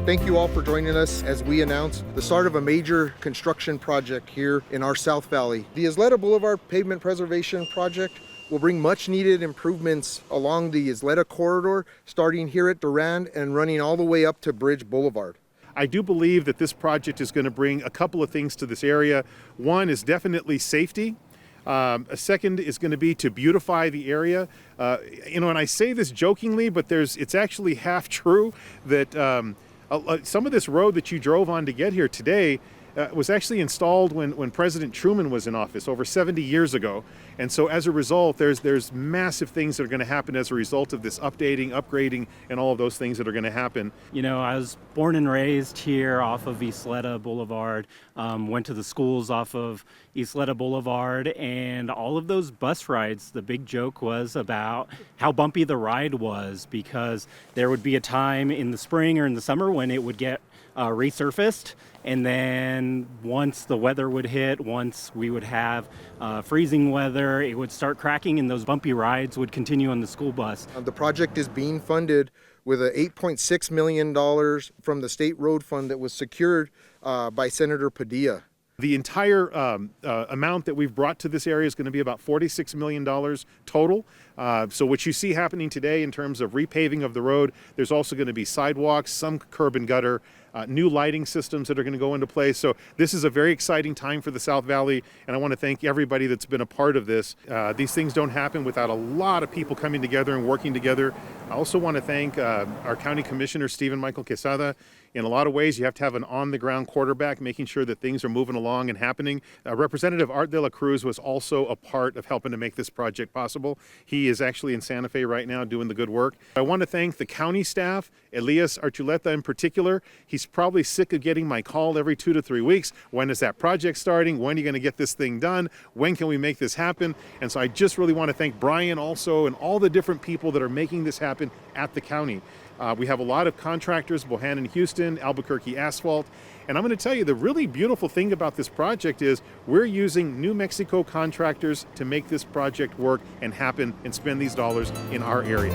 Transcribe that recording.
Thank you all for joining us as we announce the start of a major construction project here in our South Valley. The Isleta Boulevard Pavement Preservation Project will bring much needed improvements along the Isleta corridor, starting here at Durand and running all the way up to Bridge Boulevard. I do believe that this project is going to bring a couple of things to this area. One is definitely safety. A second is going to be to beautify the area. And I say this jokingly, but it's actually half true that some of this road that you drove on to get here today was actually installed when President Truman was in office over 70 years ago. And so as a result, there's massive things that are going to happen as a result of this updating, upgrading, and all of those things that are going to happen. You know, I was born and raised here off of Isleta Boulevard, went to the schools off of Isleta Boulevard, and all of those bus rides, the big joke was about how bumpy the ride was, because there would be a time in the spring or in the summer when it would get resurfaced, and then once the weather would hit, once we would have freezing weather, it would start cracking and those bumpy rides would continue on the school bus. The project is being funded with a $8.6 million from the state road fund that was secured by Senator Padilla. The entire amount that we've brought to this area is going to be about $46 million total. So what you see happening today in terms of repaving of the road, there's also going to be sidewalks, some curb and gutter, new lighting systems that are going to go into place. So this is a very exciting time for the South Valley, and I want to thank everybody that's been a part of this. These things don't happen without a lot of people coming together and working together. I also want to thank our County Commissioner, Stephen Michael Quesada. In a lot of ways, you have to have an on-the-ground quarterback, making sure that things are moving along and happening. Representative Art de la Cruz was also a part of helping to make this project possible. He is actually in Santa Fe right now doing the good work. I want to thank the county staff, Elias, Archuleta in particular. He's probably sick of getting my call every 2 to 3 weeks. When is that project starting? When are you going to get this thing done? When can we make this happen? And so I just really want to thank Brian also and all the different people that are making this happen at the county. We have a lot of contractors, Bohannon Houston, Albuquerque Asphalt. And I'm going to tell you, the really beautiful thing about this project is we're using New Mexico contractors to make this project work and happen and spend these dollars in our area.